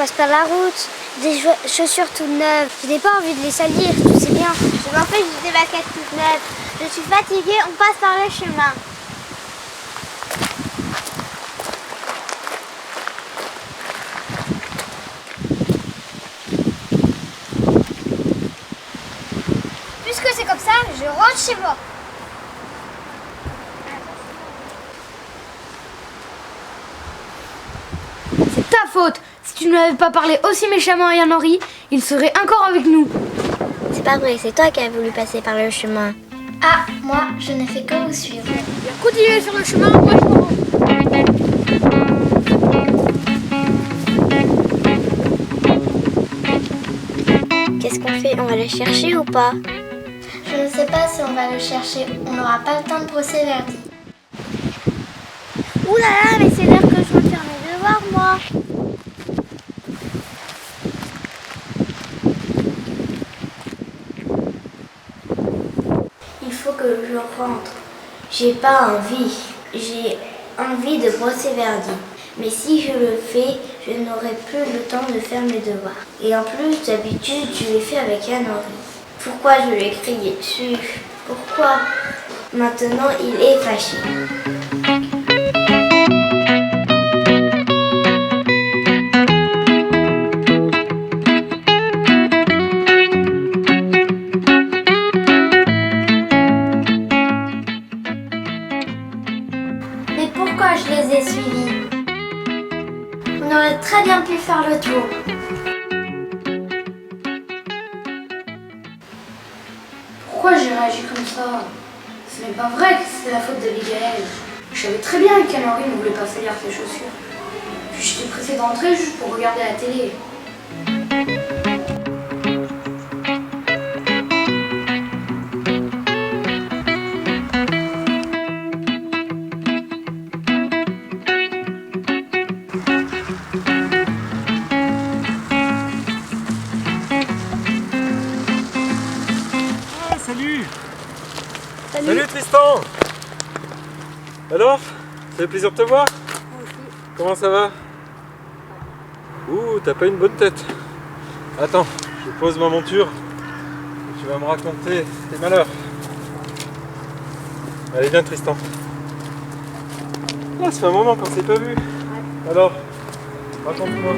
passe pas la route. Des chaussures toutes neuves. Je n'ai pas envie de les salir, tu sais bien. Je m'en fais juste des baskets toutes neuves. Je suis fatiguée, on passe par le chemin. Puisque c'est comme ça, je rentre chez moi. C'est ta faute. Si tu ne lui avais pas parlé aussi méchamment à Yann-Henri, il serait encore avec nous. C'est pas vrai, c'est toi qui as voulu passer par le chemin. Ah, moi, je ne fais que vous suivre. Continuez sur le chemin, moi je m'en vais. Qu'est-ce qu'on fait? On va le chercher ou pas? Je ne sais pas si on va le chercher. On n'aura pas le temps de brosser Verdi. Ouh là là, mais c'est l'heure que je veux faire mes devoirs, moi. Il faut que je rentre. J'ai pas envie. J'ai envie de brosser Verdi. Mais si je le fais, je n'aurai plus le temps de faire mes devoirs. Et en plus, d'habitude, je les fais avec Yann-Henri. Pourquoi je lui ai crié dessus? Pourquoi maintenant il est fâché? Mais pourquoi je les ai suivis? On aurait très bien pu faire le tour. Pourquoi j'ai réagi comme ça? Ce n'est pas vrai que c'est la faute d'Abigail. Je savais très bien qu'Yann-Henri ne voulait pas salir ses chaussures. Puis j'étais pressée d'entrer juste pour regarder la télé. Salut. Salut Tristan. Alors, ça fait plaisir de te voir. Comment ça va? Ouh, t'as pas une bonne tête. Attends, je pose ma monture et tu vas me raconter tes malheurs. Allez, viens Tristan. Ah, ça fait un moment qu'on s'est pas vu. Alors, raconte-moi.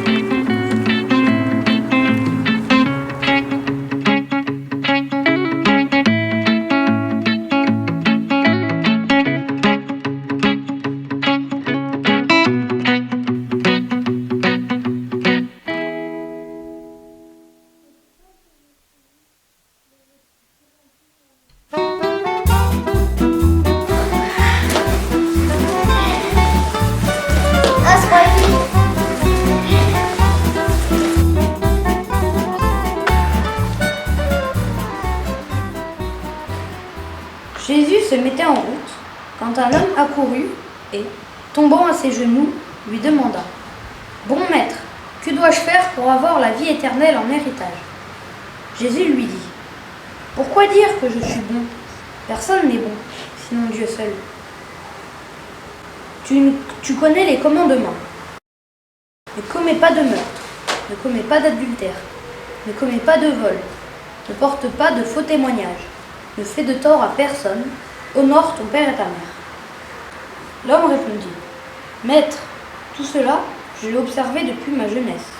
Ah, c'est pas fini. Jésus se mettait en route quand un homme accourut et, tombant à ses genoux, lui demanda « Bon maître, que dois-je faire pour avoir la vie éternelle en héritage ?» Jésus lui dit « Pourquoi dire que je suis bon? Personne n'est bon, sinon Dieu seul. Tu connais les commandements. Ne commets pas de meurtre, ne commets pas d'adultère, ne commets pas de vol, ne porte pas de faux témoignages, ne fais de tort à personne, honore ton père et ta mère. » L'homme répondit « Maître, tout cela, je l'ai observé depuis ma jeunesse. »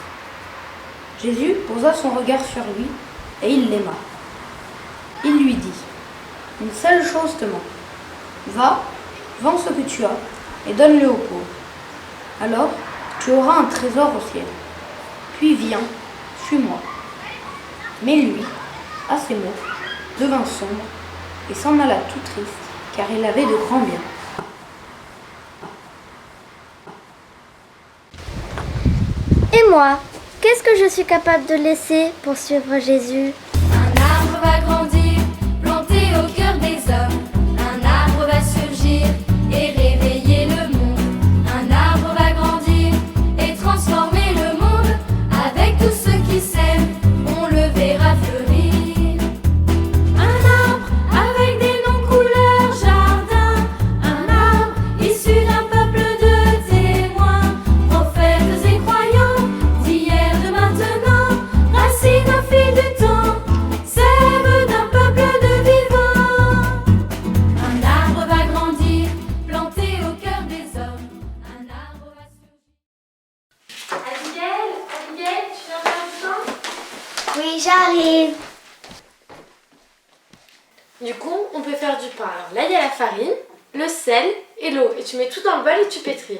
Jésus posa son regard sur lui et il l'aima. Il lui dit « Une seule chose te manque. Va, vends ce que tu as et donne-le aux pauvres. Alors, tu auras un trésor au ciel. Puis viens, suis-moi. » Mais lui, à ces mots, devint sombre et s'en alla tout triste, car il avait de grands biens. Et moi, qu'est-ce que je suis capable de laisser pour suivre Jésus? Un arbre va grandir, planté au cœur des hommes. Un arbre va surgir et réveiller le monde. Un arbre va grandir et transformer le monde. Avec tous ceux qui s'aiment, on le verra fleurir. Un arbre avec des noms couleur jardin. Un arbre issu d'un peuple de témoins, prophètes et croyants, d'hier, Du coup, on peut faire du pain. Alors là, il y a la farine, le sel et l'eau. Et tu mets tout dans le bol et tu pétris.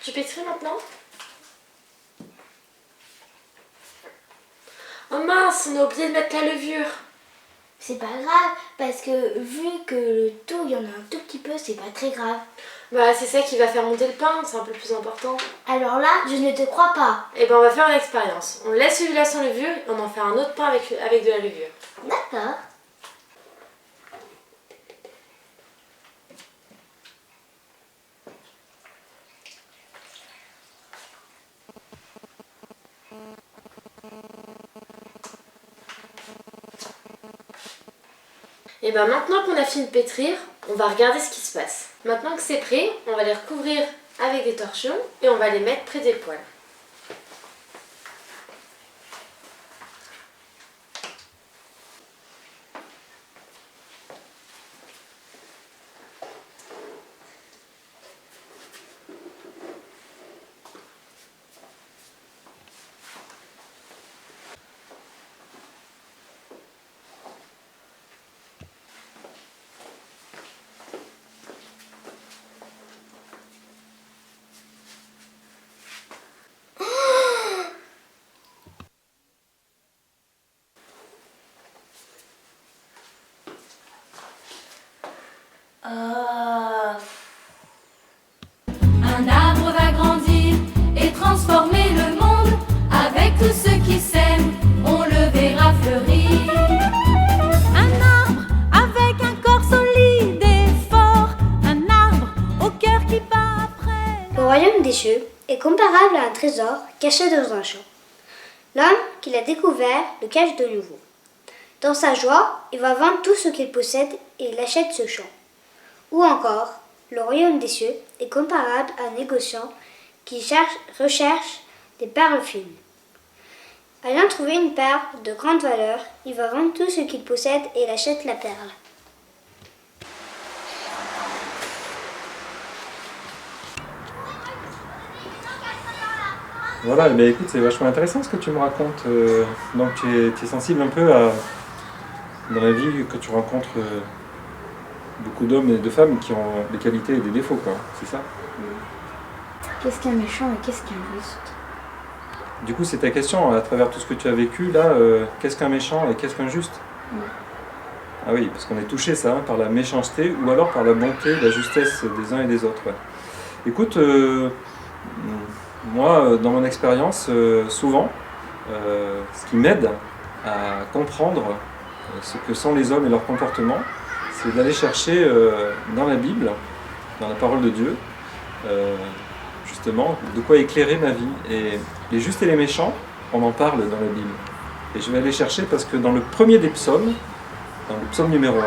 Tu pétris maintenant? Oh mince, on a oublié de mettre la levure. C'est pas grave, parce que vu que le tout, il y en a un tout petit peu, c'est pas très grave. Bah c'est ça qui va faire monter le pain, c'est un peu plus important. Alors là, je ne te crois pas. Et ben on va faire une expérience. On laisse celui-là sans levure et on en fait un autre pain avec de la levure. D'accord. Et ben maintenant qu'on a fini de pétrir, on va regarder ce qui se passe. Maintenant que c'est prêt, on va les recouvrir avec des torchons et on va les mettre près des poêles. Un arbre va grandir et transformer le monde. Avec tous ceux qui s'aiment, on le verra fleurir. Un arbre avec un corps solide et fort. Un arbre au cœur qui bat après. Le royaume des cieux est comparable à un trésor caché dans un champ. L'homme qui l'a découvert le cache de nouveau. Dans sa joie, il va vendre tout ce qu'il possède et il achète ce champ. Ou encore, le royaume des cieux est comparable à un négociant qui recherche des perles fines. Ayant trouvé une perle de grande valeur, il va vendre tout ce qu'il possède et il achète la perle. Voilà, mais écoute, c'est vachement intéressant ce que tu me racontes. Donc tu es sensible un peu à, dans la vie, que tu rencontres beaucoup d'hommes et de femmes qui ont des qualités et des défauts, quoi. C'est ça? Qu'est-ce qu'un méchant et qu'est-ce qu'un juste? Du coup, c'est ta question, à travers tout ce que tu as vécu, là, qu'est-ce qu'un méchant et qu'est-ce qu'un juste? Ah oui, parce qu'on est touché, ça, hein, par la méchanceté ou alors par la bonté, la justesse des uns et des autres. Ouais. Écoute, moi, dans mon expérience, souvent, ce qui m'aide à comprendre ce que sont les hommes et leur comportement, c'est d'aller chercher dans la Bible, dans la parole de Dieu, justement, de quoi éclairer ma vie. Et les justes et les méchants, on en parle dans la Bible. Et je vais aller chercher parce que dans le premier des psaumes, dans le psaume numéro 1,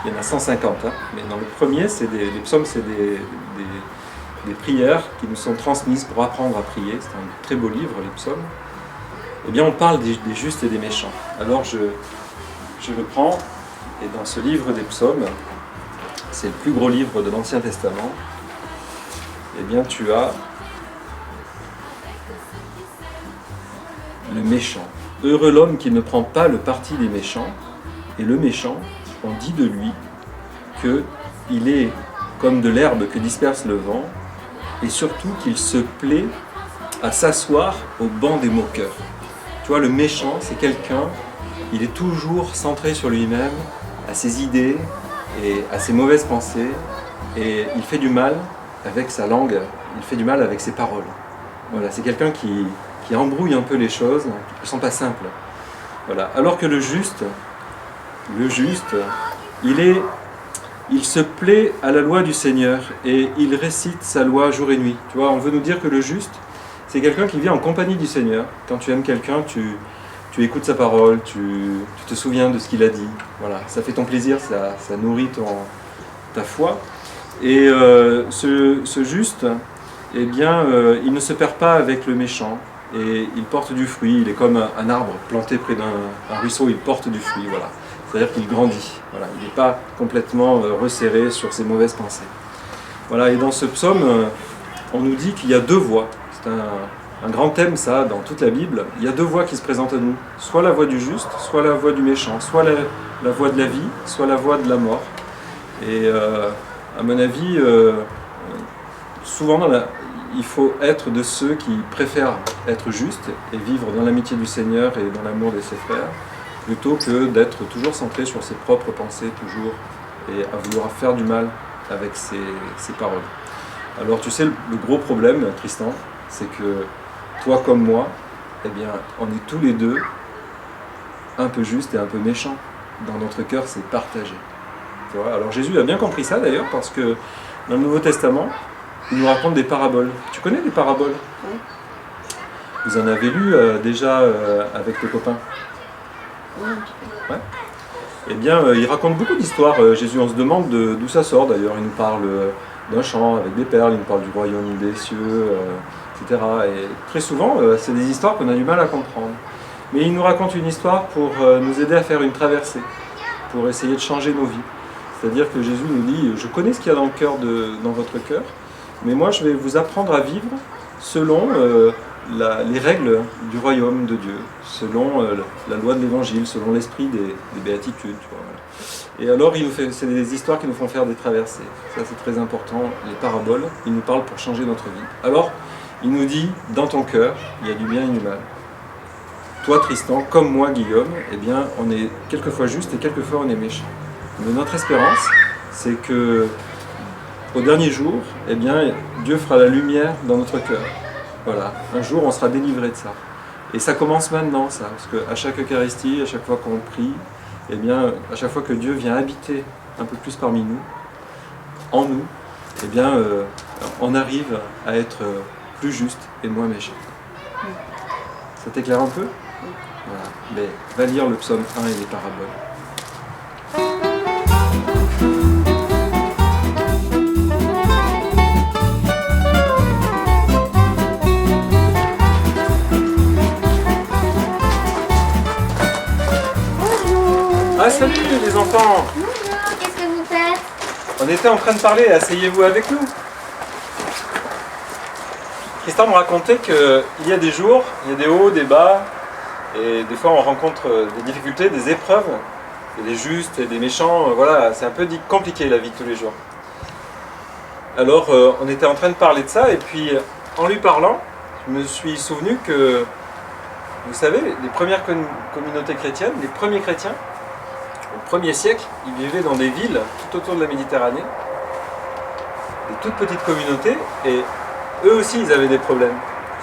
il y en a 150, hein, mais dans le premier, les psaumes, c'est des prières qui nous sont transmises pour apprendre à prier. C'est un très beau livre, les psaumes. Eh bien, on parle des justes et des méchants. Alors, je le prends, et dans ce livre des psaumes, c'est le plus gros livre de l'Ancien Testament, eh bien, tu as le méchant. Heureux l'homme qui ne prend pas le parti des méchants, et le méchant, on dit de lui qu'il est comme de l'herbe que disperse le vent, et surtout qu'il se plaît à s'asseoir au banc des moqueurs. Tu vois, le méchant, c'est quelqu'un, il est toujours centré sur lui-même, à ses idées et à ses mauvaises pensées, et il fait du mal avec sa langue, il fait du mal avec ses paroles. Voilà, c'est quelqu'un qui embrouille un peu les choses, qui ne sont pas simples. Voilà. Alors que le juste, il se plaît à la loi du Seigneur et il récite sa loi jour et nuit. Tu vois, on veut nous dire que le juste, c'est quelqu'un qui vit en compagnie du Seigneur. Quand tu aimes quelqu'un, tu écoutes sa parole, tu te souviens de ce qu'il a dit. Voilà, ça fait ton plaisir, ça nourrit ta foi. Et ce juste, eh bien, il ne se perd pas avec le méchant, et il porte du fruit. Il est comme un arbre planté près d'un ruisseau, il porte du fruit, voilà. C'est-à-dire qu'il grandit, voilà. Il n'est pas complètement resserré sur ses mauvaises pensées. Voilà, et dans ce psaume, on nous dit qu'il y a deux voies. C'est un grand thème, ça, dans toute la Bible. Il y a deux voies qui se présentent à nous. Soit la voie du juste, soit la voie du méchant. Soit la voie de la vie, soit la voie de la mort. Et à mon avis, souvent il faut être de ceux qui préfèrent être justes et vivre dans l'amitié du Seigneur et dans l'amour de ses frères, plutôt que d'être toujours centré sur ses propres pensées, toujours, et à vouloir faire du mal avec ses paroles. Alors tu sais, le gros problème, Tristan, c'est que toi comme moi, eh bien, on est tous les deux un peu justes et un peu méchants. Dans notre cœur, c'est partagé. Tu vois. Alors Jésus a bien compris ça d'ailleurs, parce que dans le Nouveau Testament, il nous raconte des paraboles. Tu connais les paraboles? Oui. Vous en avez lu déjà avec tes copains? Oui, un petit peu. Ouais. Eh bien, il raconte beaucoup d'histoires. Jésus, on se demande d'où ça sort d'ailleurs. Il nous parle d'un champ avec des perles, il nous parle du royaume des cieux, etc. Et très souvent, c'est des histoires qu'on a du mal à comprendre. Mais il nous raconte une histoire pour nous aider à faire une traversée, pour essayer de changer nos vies. C'est-à-dire que Jésus nous dit, je connais ce qu'il y a dans votre cœur, mais moi je vais vous apprendre à vivre selon les règles du royaume de Dieu, selon la loi de l'évangile, selon l'esprit des béatitudes. Tu vois. Et alors c'est des histoires qui nous font faire des traversées. Ça c'est très important, les paraboles, ils nous parlent pour changer notre vie. Alors, il nous dit, dans ton cœur, il y a du bien et du mal. Toi Tristan, comme moi Guillaume, eh bien on est quelquefois juste et quelquefois on est méchant. Mais notre espérance, c'est que au dernier jour, eh bien, Dieu fera la lumière dans notre cœur. Voilà, un jour on sera délivré de ça. Et ça commence maintenant, ça, parce qu'à chaque Eucharistie, à chaque fois qu'on prie, eh bien, à chaque fois que Dieu vient habiter un peu plus parmi nous, en nous, eh bien, on arrive à être plus juste et moins méchant. Ça t'éclaire un peu? Voilà. Mais va lire le psaume 1 et les paraboles. Ah salut les enfants! Bonjour, qu'est-ce que vous faites? On était en train de parler, asseyez-vous avec nous. Tristan me racontait qu'il y a des jours, il y a des hauts, des bas, et des fois on rencontre des difficultés, des épreuves, et des justes et des méchants, voilà, c'est un peu compliqué la vie de tous les jours. Alors on était en train de parler de ça, et puis en lui parlant, je me suis souvenu que, vous savez, les premières communautés chrétiennes, les premiers chrétiens, au 1er siècle, ils vivaient dans des villes tout autour de la Méditerranée, des toutes petites communautés, et eux aussi ils avaient des problèmes.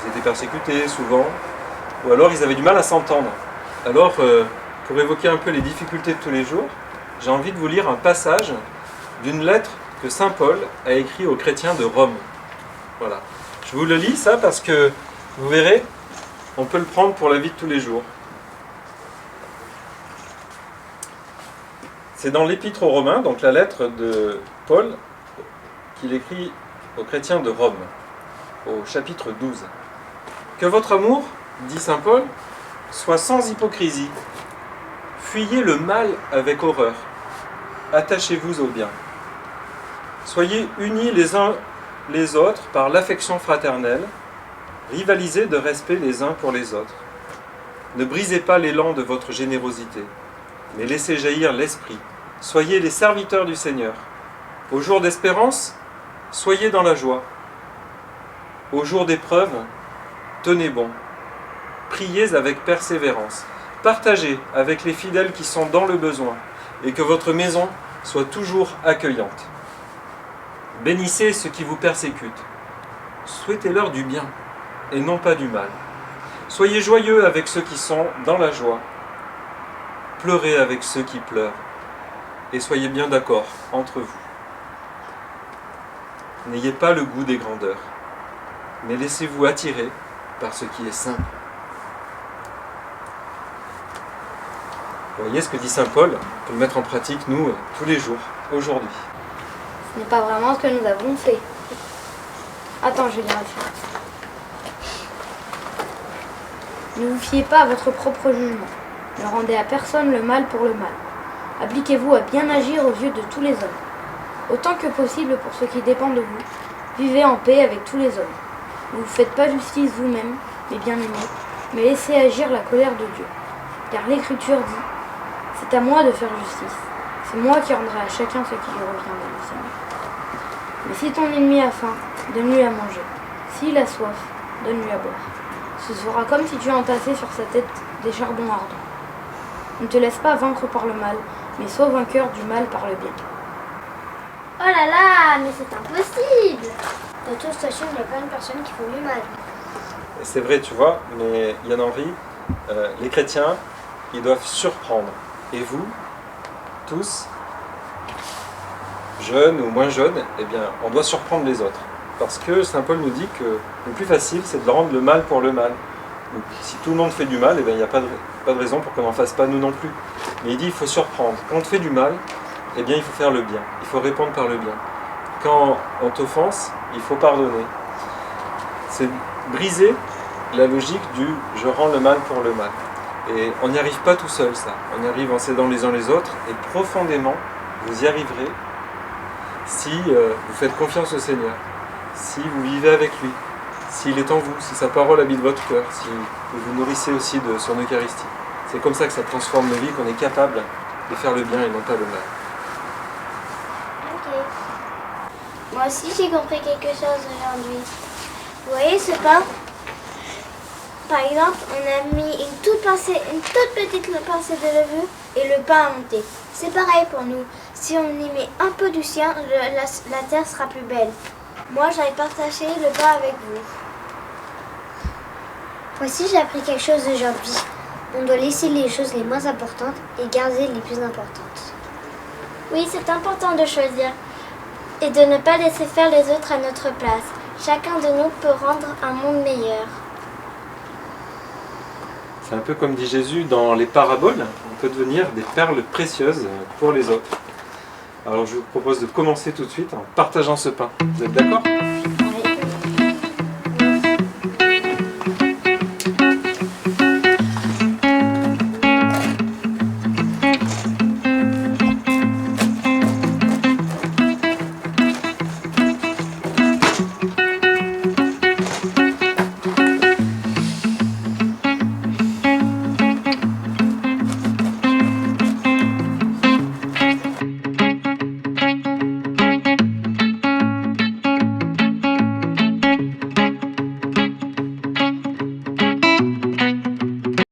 Ils étaient persécutés souvent, ou alors ils avaient du mal à s'entendre. Alors, pour évoquer un peu les difficultés de tous les jours, j'ai envie de vous lire un passage d'une lettre que saint Paul a écrite aux chrétiens de Rome. Voilà. Je vous le lis ça parce que, vous verrez, on peut le prendre pour la vie de tous les jours. C'est dans l'Épître aux Romains, donc la lettre de Paul, qu'il écrit aux chrétiens de Rome, au chapitre 12. Que votre amour, dit saint Paul, soit sans hypocrisie. Fuyez le mal avec horreur. Attachez-vous au bien. Soyez unis les uns les autres par l'affection fraternelle. Rivalisez de respect les uns pour les autres. Ne brisez pas l'élan de votre générosité, mais laissez jaillir l'esprit. Soyez les serviteurs du Seigneur. Au jour d'espérance, soyez dans la joie. Au jour d'épreuve, tenez bon. Priez avec persévérance. Partagez avec les fidèles qui sont dans le besoin, et que votre maison soit toujours accueillante. Bénissez ceux qui vous persécutent. Souhaitez-leur du bien, et non pas du mal. Soyez joyeux avec ceux qui sont dans la joie. Pleurez avec ceux qui pleurent. Et soyez bien d'accord entre vous. N'ayez pas le goût des grandeurs, mais laissez-vous attirer par ce qui est simple. Vous voyez ce que dit saint Paul, on peut le mettre en pratique, nous, tous les jours, aujourd'hui. Ce n'est pas vraiment ce que nous avons fait. Attends, je vais lire la suite. Ne vous fiez pas à votre propre jugement. Ne rendez à personne le mal pour le mal. Appliquez-vous à bien agir aux yeux de tous les hommes. Autant que possible pour ce qui dépend de vous, vivez en paix avec tous les hommes. Ne vous faites pas justice vous-même, mes bien-aimés, mais laissez agir la colère de Dieu. Car l'Écriture dit, c'est à moi de faire justice. C'est moi qui rendrai à chacun ce qui lui revient de le Seigneur. Mais si ton ennemi a faim, donne-lui à manger. S'il a soif, donne-lui à boire. Ce sera comme si tu entassais sur sa tête des charbons ardents. Ne te laisse pas vaincre par le mal, mais sois vainqueur du mal par le bien. Oh là là, mais c'est impossible! De toute façon, il y a plein de personnes qui font du mal. C'est vrai, tu vois, mais Yann-Henri, les chrétiens, ils doivent surprendre. Et vous, tous, jeunes ou moins jeunes, eh bien, on doit surprendre les autres. Parce que Saint Paul nous dit que le plus facile, c'est de rendre le mal pour le mal. Donc, si tout le monde fait du mal, eh bien, il n'y a pas de raison pour qu'on n'en fasse pas nous non plus. Mais il dit qu'il faut surprendre. Quand on fait du mal, eh bien, il faut faire le bien. Il faut répondre par le bien. Quand on t'offense, il faut pardonner. C'est briser la logique du « je rends le mal pour le mal ». Et on n'y arrive pas tout seul, ça. On y arrive en s'aidant les uns les autres. Et profondément, vous y arriverez si vous faites confiance au Seigneur, si vous vivez avec lui, s'il est en vous, si sa parole habite votre cœur, si vous vous nourrissez aussi de son Eucharistie. C'est comme ça que ça transforme nos vies, qu'on est capable de faire le bien et non pas le mal. Ok. Moi aussi j'ai compris quelque chose aujourd'hui. Vous voyez ce pain? Par exemple, on a mis une toute petite pincée de levure et le pain a monté. C'est pareil pour nous. Si on y met un peu du sien, la terre sera plus belle. Moi, j'allais partager le pain avec vous. Moi aussi, j'ai appris quelque chose aujourd'hui. On doit laisser les choses les moins importantes et garder les plus importantes. Oui, c'est important de choisir et de ne pas laisser faire les autres à notre place. Chacun de nous peut rendre un monde meilleur. C'est un peu comme dit Jésus dans les paraboles, on peut devenir des perles précieuses pour les autres. Alors je vous propose de commencer tout de suite en partageant ce pain. Vous êtes d'accord ?